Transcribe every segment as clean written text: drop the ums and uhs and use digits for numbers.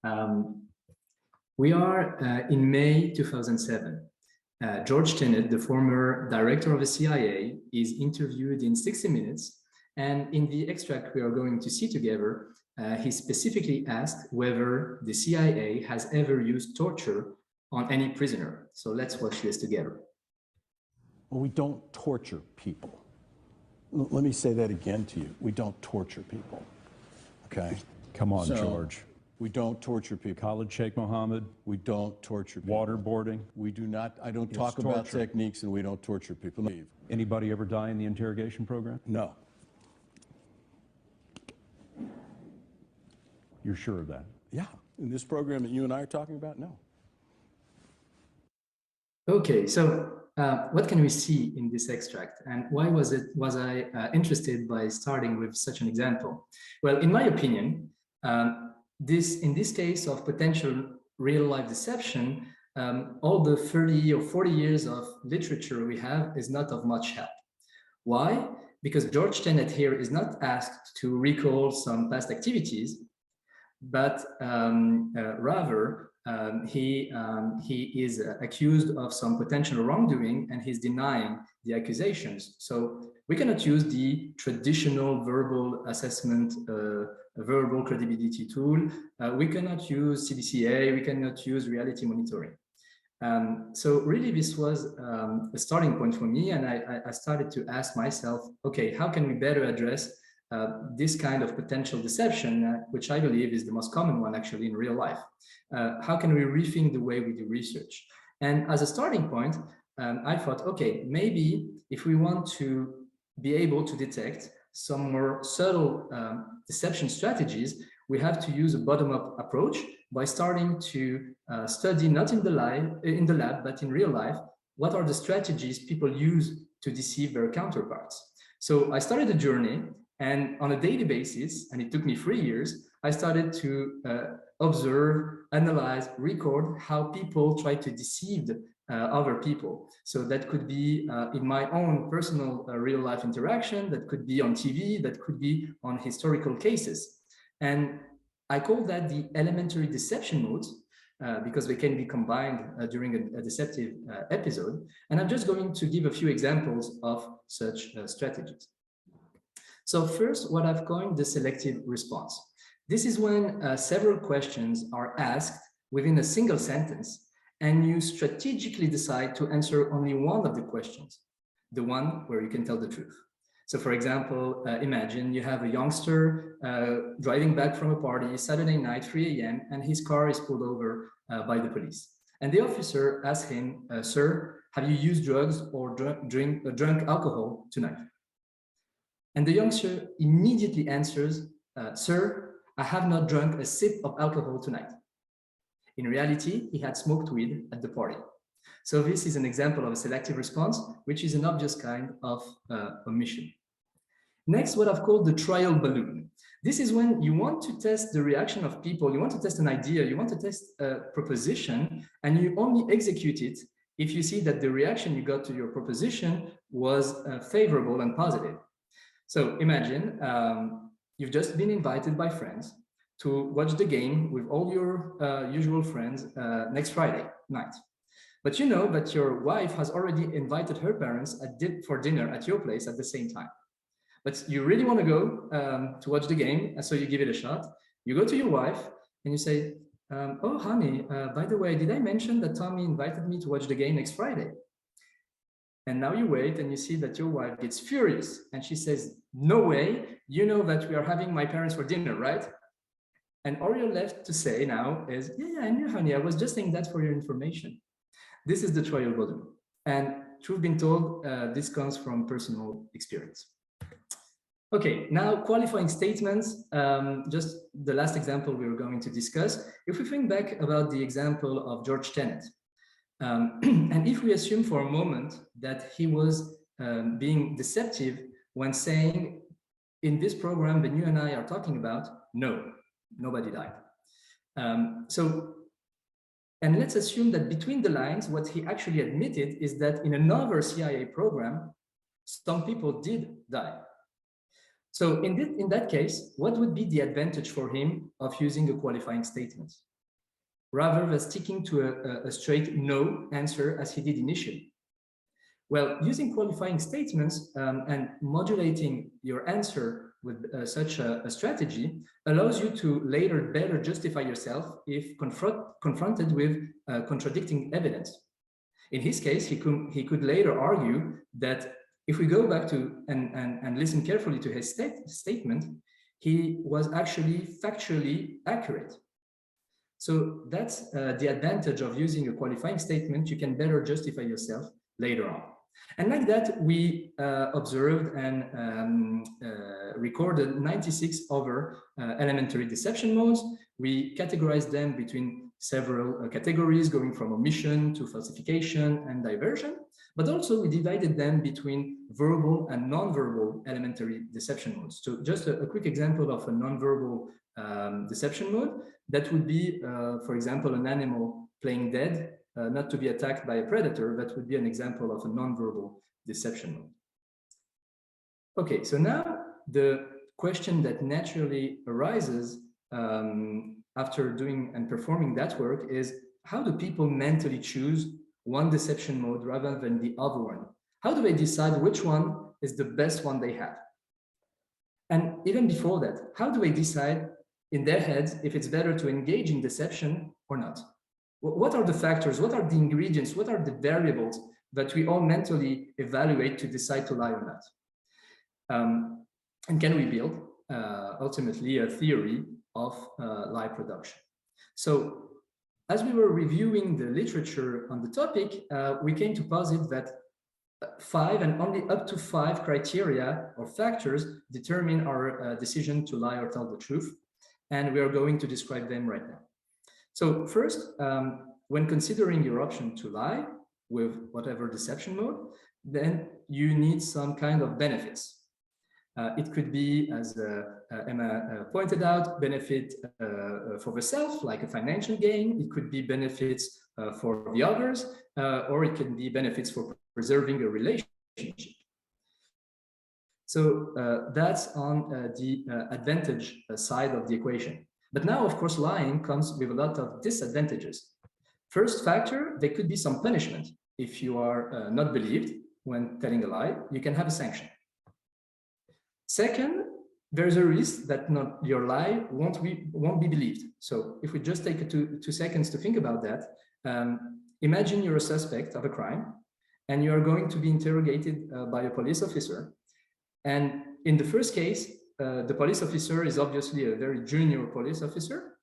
Um, we are in May 2007. George Tenet, the former director of the CIA, is interviewed in 60 Minutes. And in the extract we are going to see together, he specifically asked whether the CIA has ever used torture on any prisoner. So let's watch this together. Well, we don't torture people. Let me say that again to you. We don't torture people, okay? Come on, George. We don't torture people. Khalid Sheikh Mohammed. We don't torture people. Waterboarding. We do not, I don't talk about techniques, and we don't torture people. Anybody ever die in the interrogation program? No. You're sure of that? Yeah. In this program that you and I are talking about, no. Okay, so what can we see in this extract, and why was I interested by starting with such an example? Well, in my opinion, in this case of potential real-life deception, all the 30 or 40 years of literature we have is not of much help. Why? Because George Tenet here is not asked to recall some past activities, but rather he is accused of some potential wrongdoing, and he's denying the accusations. So we cannot use the traditional verbal assessment, verbal credibility tool. We cannot use CDCA, we cannot use reality monitoring. So really this was a starting point for me, and I started to ask myself, okay, how can we better address this kind of potential deception, which I believe is the most common one actually in real life? How can we rethink the way we do research? And as a starting point, I thought, okay, maybe if we want to be able to detect some more subtle deception strategies, we have to use a bottom-up approach by starting to study not in the lab, but in real life, what are the strategies people use to deceive their counterparts. So I started a journey, and on a daily basis, and it took me 3 years, I started to observe, analyze, record how people try to deceive other people. So that could be in my own personal real-life interaction, that could be on TV, that could be on historical cases. And I call that the elementary deception modes, because they can be combined during a deceptive episode. And I'm just going to give a few examples of such strategies. So first, what I've coined the selective response. This is when several questions are asked within a single sentence, and you strategically decide to answer only one of the questions, the one where you can tell the truth. So for example, imagine you have a youngster driving back from a party Saturday night, 3 a.m., and his car is pulled over by the police. And the officer asks him, sir, have you used drugs or drunk alcohol tonight? And the youngster immediately answers, sir, I have not drunk a sip of alcohol tonight. In reality, he had smoked weed at the party. So this is an example of a selective response, which is an obvious kind of omission. Next, what I've called the trial balloon. This is when you want to test the reaction of people, you want to test an idea, you want to test a proposition, and you only execute it if you see that the reaction you got to your proposition was favorable and positive. So imagine you've just been invited by friends to watch the game with all your usual friends next Friday night. But you know that your wife has already invited her parents for dinner at your place at the same time. But you really want to go to watch the game, and so you give it a shot. You go to your wife and you say, oh, honey, by the way, did I mention that Tommy invited me to watch the game next Friday? And now you wait and you see that your wife gets furious and she says, no way, you know that we are having my parents for dinner, right? And all you're left to say now is, yeah, I knew, honey, I was just saying that for your information. This is the trial balloon. And truth being told, this comes from personal experience. Okay, now qualifying statements, just the last example we were going to discuss. If we think back about the example of George Tenet, and if we assume for a moment that he was being deceptive when saying, in this program that you and I are talking about, no, nobody died. And let's assume that between the lines, what he actually admitted is that in another CIA program, some people did die. So in that case, what would be the advantage for him of using a qualifying statement? rather than sticking to a straight no answer as he did initially. Well, using qualifying statements and modulating your answer with such a strategy allows you to later better justify yourself if confronted with contradicting evidence. In his case, he could later argue that if we go back to and listen carefully to his statement, he was actually factually accurate. So that's the advantage of using a qualifying statement. You can better justify yourself later on. And like that, we observed and recorded 96 other elementary deception modes. We categorized them between several categories, going from omission to falsification and diversion. But also we divided them between verbal and non-verbal elementary deception modes. So just a quick example of a non-verbal deception mode, that would be, for example, an animal playing dead, not to be attacked by a predator. That would be an example of a non-verbal deception mode. Okay, so now the question that naturally arises after doing and performing that work is, how do people mentally choose one deception mode rather than the other one? How do they decide which one is the best one they have? And even before that, how do they decide in their heads if it's better to engage in deception or not? What are the factors? What are the ingredients? What are the variables that we all mentally evaluate to decide to lie or not? And can we build ultimately a theory of lie production? So as we were reviewing the literature on the topic, we came to posit that 5 and only up to 5 criteria or factors determine our decision to lie or tell the truth. And we are going to describe them right now. So first, when considering your option to lie with whatever deception mode, then you need some kind of benefits. It could be, as Emma pointed out, benefit for the self, like a financial gain. It could be benefits for the others, or it can be benefits for preserving a relationship. So that's on the advantage side of the equation. But now, of course, lying comes with a lot of disadvantages. First factor, there could be some punishment. If you are not believed when telling a lie, you can have a sanction. Second, there's a risk that your lie won't be believed. So if we just take 2 seconds to think about that, imagine you're a suspect of a crime and you are going to be interrogated by a police officer. And in the first case, the police officer is obviously a very junior police officer.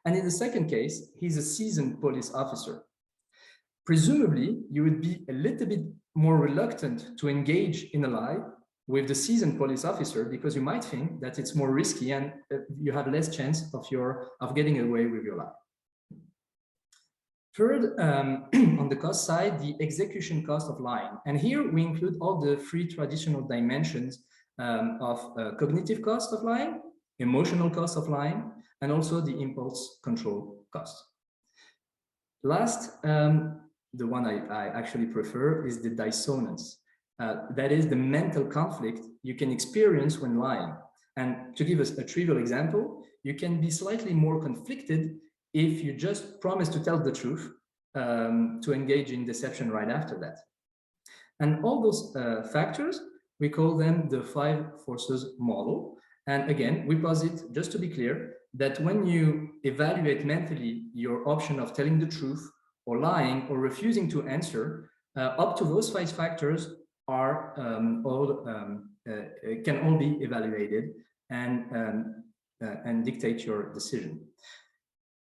And in the second case, he's a seasoned police officer. Presumably, you would be a little bit more reluctant to engage in a lie with the seasoned police officer because you might think that it's more risky and you have less chance of getting away with your lie. Third, on the cost side, the execution cost of lying. And here we include all the 3 traditional dimensions of cognitive cost of lying, emotional cost of lying, and also the impulse control cost. Last, the one I actually prefer is the dissonance. That is the mental conflict you can experience when lying. And to give us a trivial example, you can be slightly more conflicted if you just promise to tell the truth, to engage in deception right after that. And all those factors, we call them the 5 forces model. And again, we posit, just to be clear, that when you evaluate mentally your option of telling the truth or lying or refusing to answer, up to those 5 factors are can all be evaluated and dictate your decision.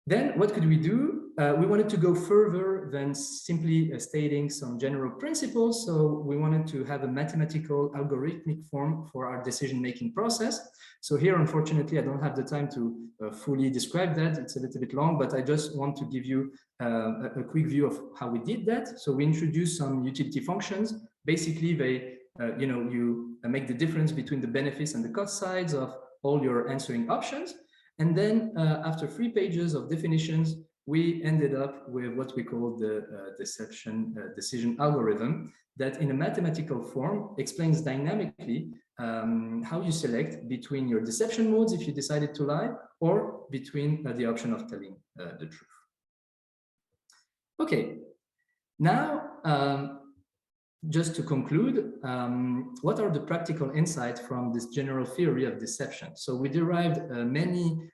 Then what could we do? We wanted to go further than simply stating some general principles. So we wanted to have a mathematical algorithmic form for our decision-making process. So here, unfortunately, I don't have the time to fully describe that. It's a little bit long, but I just want to give you a quick view of how we did that. So we introduced some utility functions. Basically, they, you make the difference between the benefits and the cost sides of all your answering options. And then after 3 pages of definitions, we ended up with what we call the decision algorithm that in a mathematical form explains dynamically how you select between your deception modes if you decided to lie or between the option of telling the truth. Okay, now just to conclude, what are the practical insights from this general theory of deception? So we derived many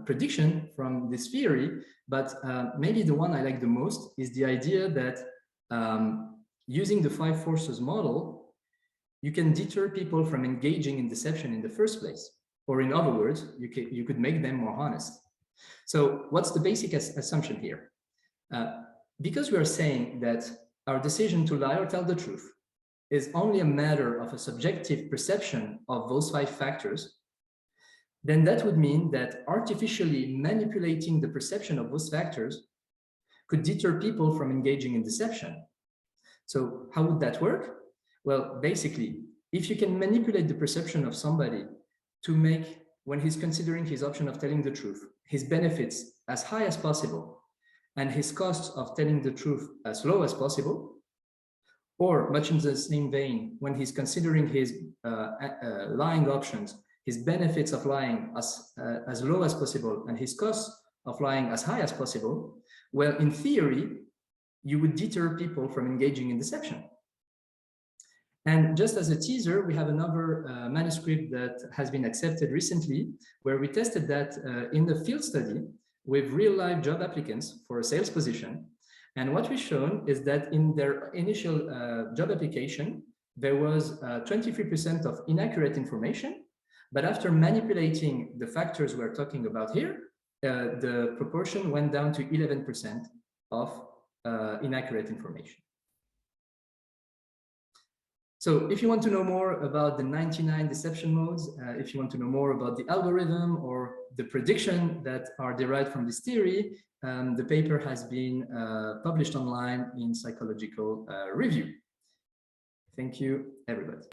predictions from this theory, but maybe the one I like the most is the idea that using the 5 forces model, you can deter people from engaging in deception in the first place. Or in other words, you could make them more honest. So what's the basic assumption here? Because we are saying that our decision to lie or tell the truth is only a matter of a subjective perception of those 5 factors, then that would mean that artificially manipulating the perception of those factors could deter people from engaging in deception. So how would that work? Well, basically, if you can manipulate the perception of somebody to make, when he's considering his option of telling the truth, his benefits as high as possible, and his costs of telling the truth as low as possible, or much in the same vein, when he's considering his lying options, his benefits of lying as low as possible and his costs of lying as high as possible, well, in theory, you would deter people from engaging in deception. And just as a teaser, we have another manuscript that has been accepted recently, where we tested that in the field study with real-life job applicants for a sales position. And what we've shown is that in their initial job application, there was 23% of inaccurate information. But after manipulating the factors we're talking about here, the proportion went down to 11% of inaccurate information. So if you want to know more about the 99 deception modes, if you want to know more about the algorithm or the prediction that are derived from this theory, the paper has been published online in Psychological Review. Thank you, everybody.